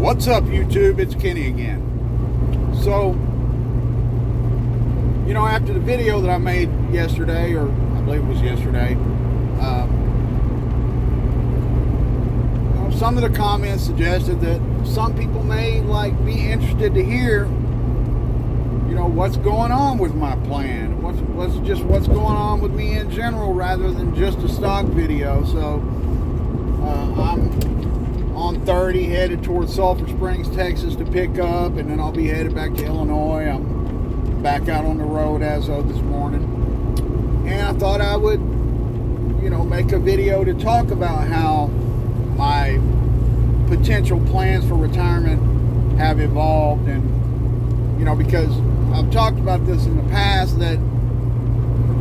What's up, YouTube? It's Kenny again. So, after the video that I made yesterday, or I believe it was yesterday, some of the comments suggested that some people may be interested to hear, what's going on with my plan, what's going on with me in general, rather than just a stock video. So, I'm on 30 headed towards Sulphur Springs, Texas to pick up, and then I'll be headed back to Illinois. I'm back out on the road as of this morning, and I thought I would make a video to talk about how my potential plans for retirement have evolved. And because I've talked about this in the past, that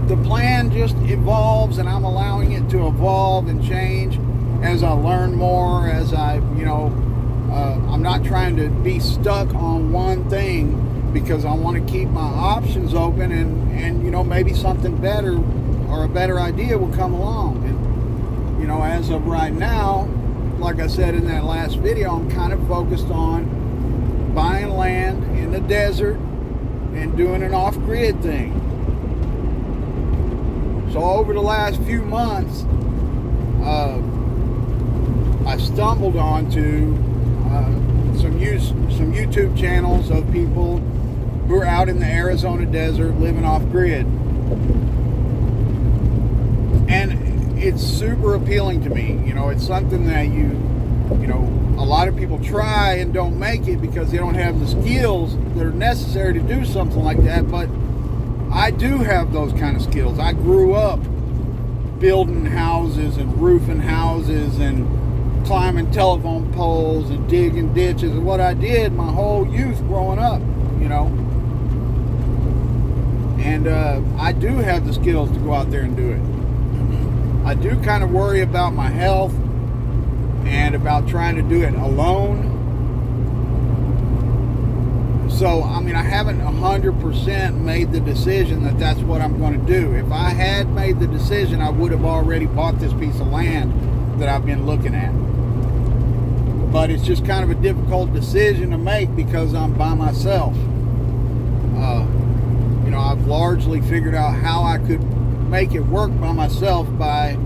the plan just evolves, and I'm allowing it to evolve and change as I learn more, as I'm not trying to be stuck on one thing, because I want to keep my options open, and maybe something better or a better idea will come along. And as of right now, like I said in that last video, I'm kind of focused on buying land in the desert and doing an off-grid thing. So over the last few months, I stumbled onto some YouTube channels of people who are out in the Arizona desert living off-grid. And it's super appealing to me. It's something that a lot of people try and don't make it because they don't have the skills that are necessary to do something like that. But I do have those kind of skills. I grew up building houses and roofing houses and climbing telephone poles and digging ditches, and what I did my whole youth growing up, and I do have the skills to go out there and do it. I do kind of worry about my health and about trying to do it alone. So, I haven't 100% made the decision that that's what I'm going to do. If I had made the decision, I would have already bought this piece of land that I've been looking at. But it's just kind of a difficult decision to make because I'm by myself. I've largely figured out how I could make it work by myself by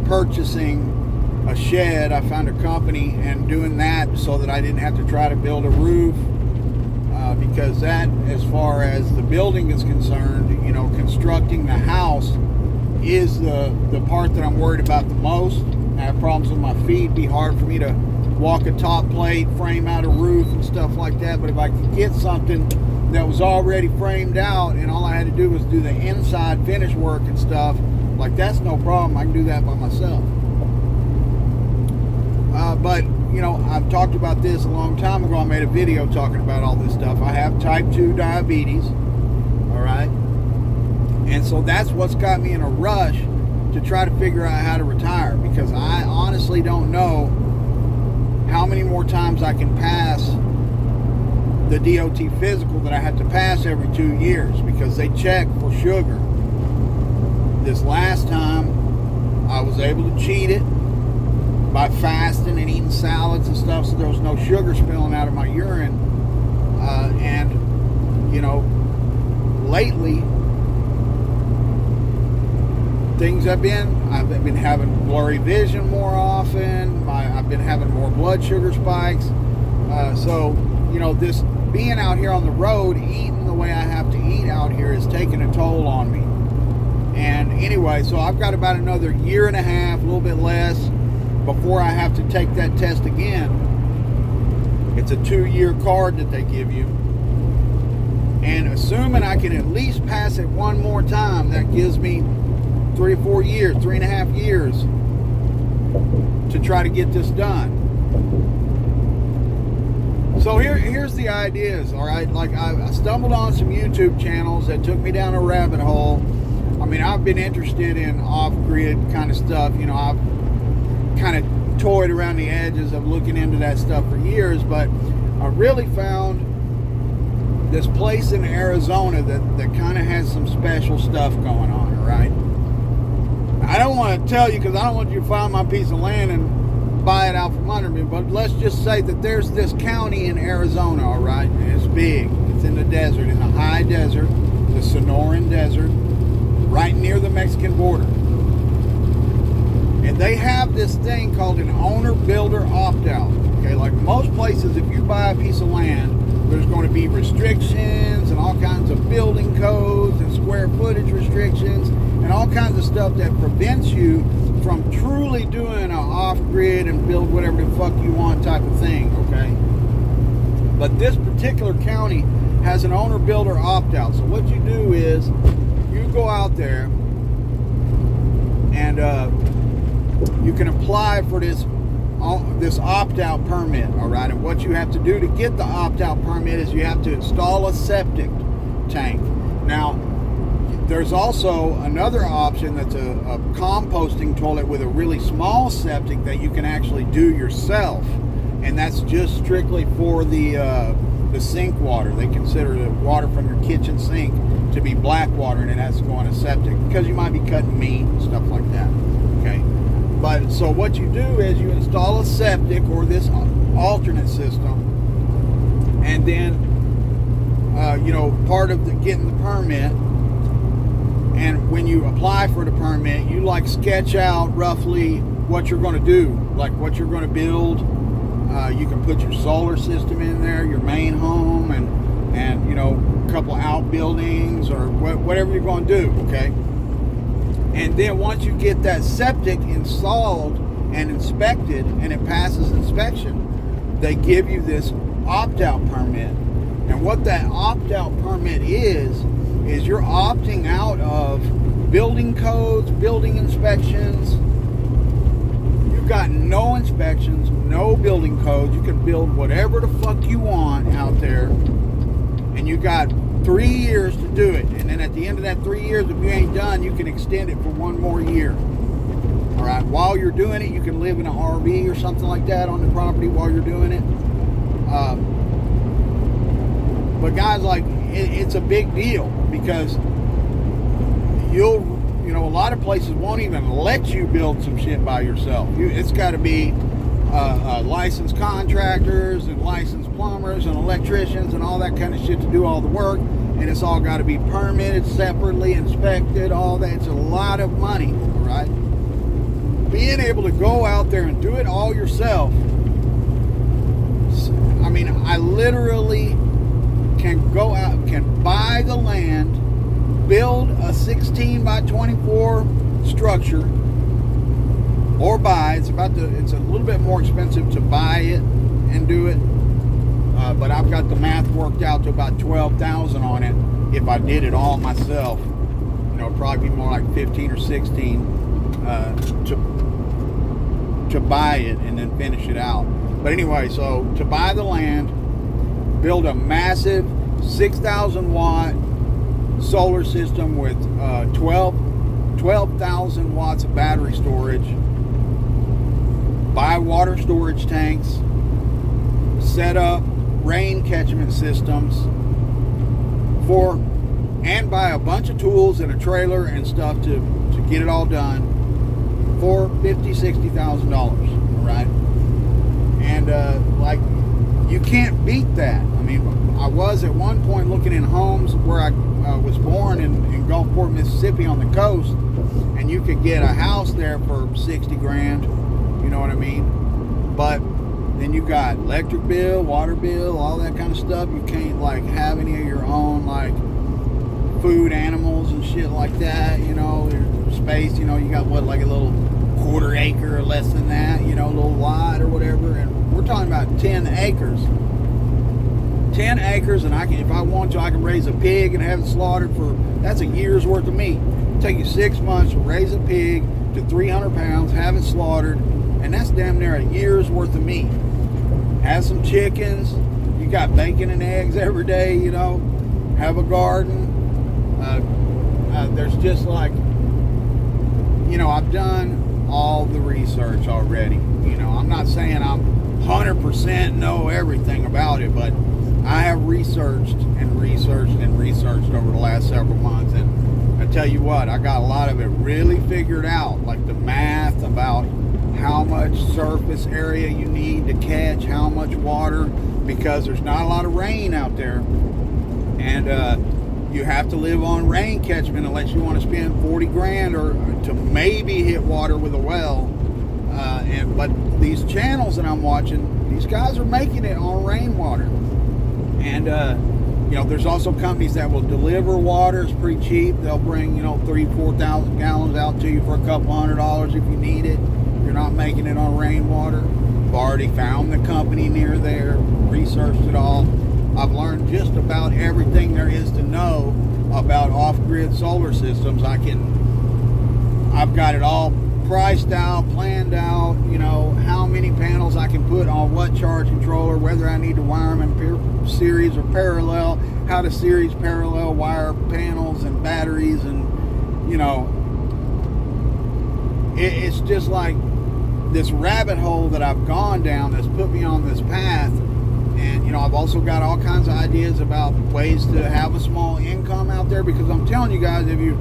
purchasing a shed. I found a company and doing that so that I didn't have to try to build a roof, because that, as far as the building is concerned, constructing the house is the part that I'm worried about the most. I have problems with my feet. It'd be hard for me to walk a top plate, frame out a roof and stuff like that. But if I could get something that was already framed out and all I had to do was do the inside finish work and stuff, that's no problem. I can do that by myself. But I've talked about this a long time ago. I made a video talking about all this stuff. I have type 2 diabetes, all right? And so that's what's got me in a rush to try to figure out how to retire, because I honestly don't know how many more times I can pass the DOT physical that I have to pass every 2 years, because they check for sugar. This last time I was able to cheat it by fasting and eating salads and stuff, so there was no sugar spilling out of my urine. And lately I've been having blurry vision more often. I've been having more blood sugar spikes. So this being out here on the road, eating the way I have to eat out here, is taking a toll on me. And anyway, so I've got about another year and a half, a little bit less, before I have to take that test again. It's a 2-year card that they give you. And assuming I can at least pass it one more time, that gives me 3 or 4 years, 3.5 years to try to get this done. So here's the ideas, all right? I stumbled on some YouTube channels that took me down a rabbit hole. I've been interested in off-grid kind of stuff. I've kind of toyed around the edges of looking into that stuff for years, but I really found this place in Arizona that kind of has some special stuff going on, all right? I don't want to tell you, because I don't want you to find my piece of land and buy it out from under me. But let's just say that there's this county in Arizona, all right? And it's big. It's in the desert, in the high desert, the Sonoran Desert, right near the Mexican border. And they have this thing called an owner-builder opt-out. Okay, like most places, if you buy a piece of land, there's going to be restrictions and all kinds of building codes and square footage restrictions and all kinds of stuff that prevents you from truly doing an off-grid and build whatever the fuck you want type of thing, okay? But this particular county has an owner-builder opt-out. So what you do is you go out there and you can apply for this opt-out permit, all right? And what you have to do to get the opt-out permit is you have to install a septic tank. Now, there's also another option that's a composting toilet with a really small septic that you can actually do yourself, and that's just strictly for the sink water. They consider the water from your kitchen sink to be black water, and it has to go on a septic because you might be cutting meat and stuff like that, okay? But so what you do is you install a septic or this alternate system, and then part of getting the permit, and when you apply for the permit, you like sketch out roughly what you're going to do, like what you're going to build. You can put your solar system in there, your main home, and a couple of outbuildings or whatever you're going to do, okay? And then once you get that septic installed and inspected and it passes inspection, they give you this opt-out permit. And what that opt-out permit is you're opting out of building codes, building inspections. You've got no inspections, no building codes. You can build whatever the fuck you want out there. And you got 3 years to do it. And then at the end of that 3 years, if you ain't done, you can extend it for 1 more year. All right. While you're doing it, you can live in an RV or something like that on the property while you're doing it. But guys, like, it's a big deal because a lot of places won't even let you build some shit by yourself. It's got to be licensed contractors and licensed plumbers and electricians and all that kind of shit to do all the work, and it's all got to be permitted separately, inspected, all that. It's a lot of money, all right? Being able to go out there and do it all yourself, I mean, I literally can go out, can buy the land, build a 16 by 24 structure, or it's a little bit more expensive to buy it and do it, but I've got the math worked out to about $12,000 on it if I did it all myself. Probably be more like 15 or 16 to buy it and then finish it out. But anyway, so to buy the land, build a massive 6,000 watt solar system with 12,000 watts of battery storage, buy water storage tanks, set up rain catchment systems and buy a bunch of tools and a trailer and stuff to get it all done for $50,000-$60,000, all right? And you can't beat that. I mean, I was at one point looking in homes where I was born in Gulfport, Mississippi, on the coast, and you could get a house there for $60,000. You know what I mean? But then you got electric bill, water bill, all that kind of stuff. You can't have any of your own food, animals, and shit like that. Space. You got a little quarter acre or less than that. A little lot or whatever. And we're talking about 10 acres. 10 acres, and if I want to, I can raise a pig and have it slaughtered that's a year's worth of meat. It'll take you 6 months to raise a pig to 300 pounds, have it slaughtered, and that's damn near a year's worth of meat. Have some chickens, you got bacon and eggs every day, have a garden. There's just I've done all the research already. I'm not saying I'm 100% know everything about it, but I have researched over the last several months, and I tell you what, I got a lot of it really figured out, like the math about how much surface area you need to catch, how much water, because there's not a lot of rain out there. And you have to live on rain catchment unless you want to spend 40 grand or to maybe hit water with a well. But these channels that I'm watching, these guys are making it on rainwater. And there's also companies that will deliver water. It's pretty cheap. They'll bring 3,000-4,000 gallons out to you for a couple $100 if you need it. You're not making it on rainwater. I've already found the company near there, researched it all. I've learned just about everything there is to know about off-grid solar systems. I've got it all priced out, planned out, how many panels I can put on what charge controller, whether I need to wire them in series or parallel, how to series parallel wire panels and batteries, and it's just like this rabbit hole that I've gone down that's put me on this path. And I've also got all kinds of ideas about ways to have a small income out there, because I'm telling you guys, if you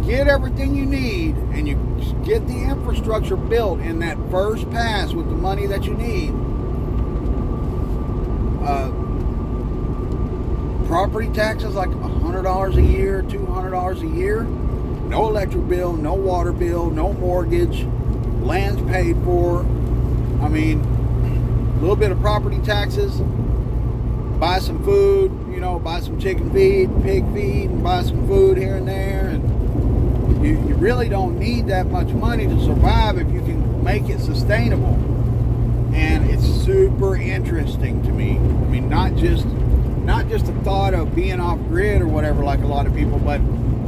get everything you need and you get the infrastructure built in that first pass with the money that you need, property taxes like $100 a year, $200 a year, no electric bill, no water bill, no mortgage, land's paid for. I mean, a little bit of property taxes, buy some food, buy some chicken feed, pig feed, and buy some food here and there. And you really don't need that much money to survive if you can make it sustainable. And it's super interesting to me. I mean, not just the thought of being off grid or whatever like a lot of people, but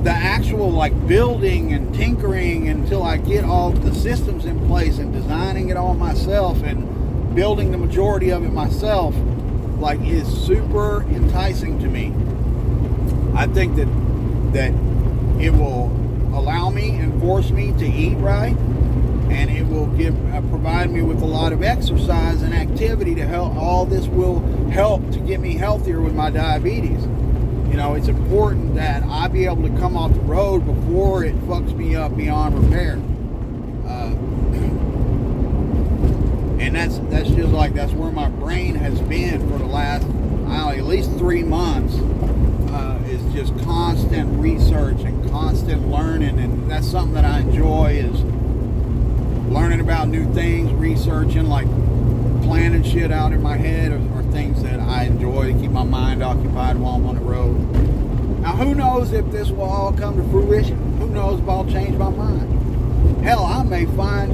the actual building and tinkering until I get all the systems in place and designing it all myself and building the majority of it myself, is super enticing to me. I think that it will allow me and force me to eat right, and it will provide me with a lot of exercise and activity to help. All this will help to get me healthier with my diabetes. It's important that I be able to come off the road before it fucks me up beyond repair. And that's just that's where my brain has been for the last, at least 3 months. Is just constant research and constant learning, and that's something that I enjoy, is learning about new things, researching, planning shit out in my head are things that I enjoy to keep my mind occupied while I'm on the road. Now, who knows if this will all come to fruition? Who knows if I'll change my mind? Hell, I may find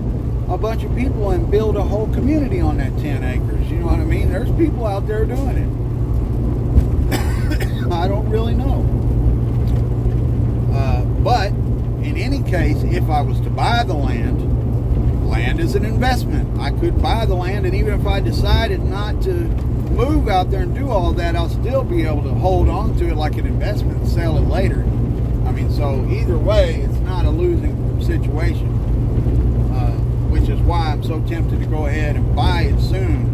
a bunch of people and build a whole community on that 10 acres. You know what I mean? There's people out there doing it. I don't really know. But in any case, if I was to buy the land is an investment. I could buy the land, and even if I decided not to move out there and do all that, I'll still be able to hold on to it like an investment and sell it later. I mean, so either way, it's not a losing situation, which is why I'm so tempted to go ahead and buy it soon.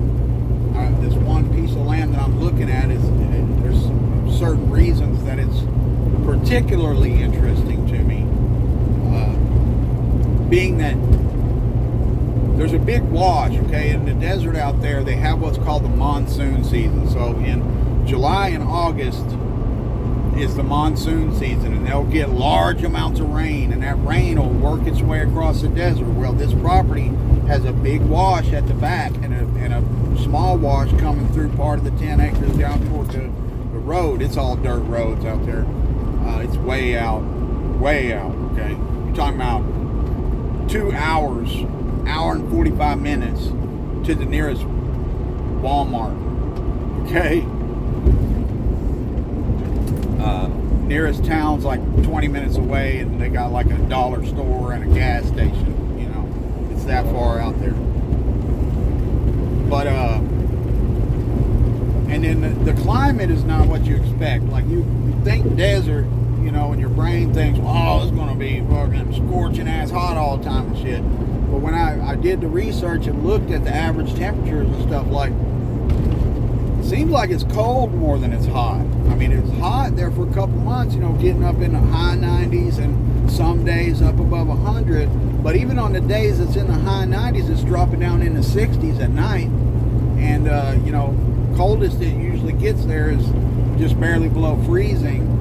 This one piece of land that I'm looking at there's certain reasons that it's particularly interesting to me, being that there's a big wash, okay? In the desert out there, they have what's called the monsoon season. So in July and August is the monsoon season, and they'll get large amounts of rain, and that rain will work its way across the desert. Well, this property has a big wash at the back and a small wash coming through part of the 10 acres down toward the road. It's all dirt roads out there. It's way out, okay? You're talking about 2 hours, hour and 45 minutes to the nearest Walmart, okay? Nearest town's 20 minutes away, and they got a dollar store and a gas station. It's that far out there. But and then the climate is not what you expect. You think desert, and your brain thinks, oh, it's gonna be fucking scorching ass hot all the time and shit. But when I did the research and looked at the average temperatures and stuff, it seems like it's cold more than it's hot. I mean, it's hot there for a couple months, getting up in the high 90s and some days up above 100. But even on the days it's in the high 90s, it's dropping down in the 60s at night. And you know, coldest it usually gets there is just barely below freezing.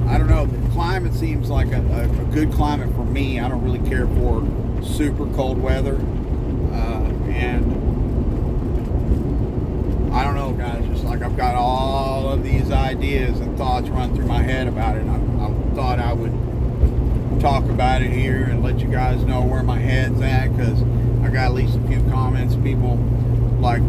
I don't know, the climate seems like a good climate for me. I don't really care for super cold weather. And I don't know, guys, just like I've got all of these ideas and thoughts run through my head about it. I thought I would talk about it here and let you guys know where my head's at, because I got at least a few comments, people like,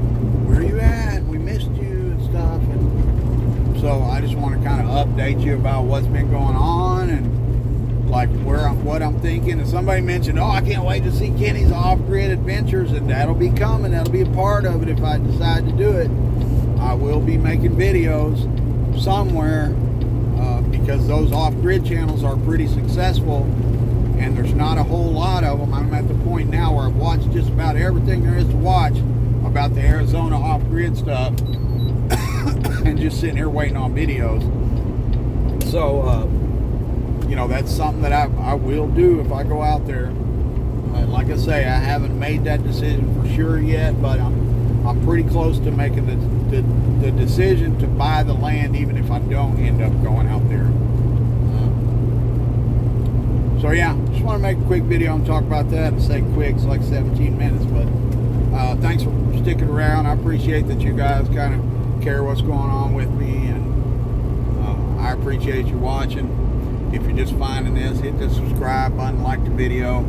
where are you at? We missed you and stuff. And so I just want to kind of update you about what's been going on and like what I'm thinking. And somebody mentioned, oh, I can't wait to see Kenny's off-grid adventures, and that'll be coming. That'll be a part of it if I decide to do it. I will be making videos somewhere because those off-grid channels are pretty successful, and there's not a whole lot of them. I'm at the point now where I've watched just about everything there is to watch about the Arizona off-grid stuff and just sitting here waiting on videos. So you know, that's something that I will do if I go out there. Like I say, I haven't made that decision for sure yet, but I'm pretty close to making the decision to buy the land, even if I don't end up going out there. So yeah, just want to make a quick video and talk about that. And say quick, it's like 17 minutes, but thanks for sticking around. I appreciate that you guys kind of care what's going on with me, and I appreciate you watching. If you're just finding this, hit the subscribe button, like the video,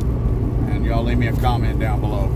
and y'all leave me a comment down below.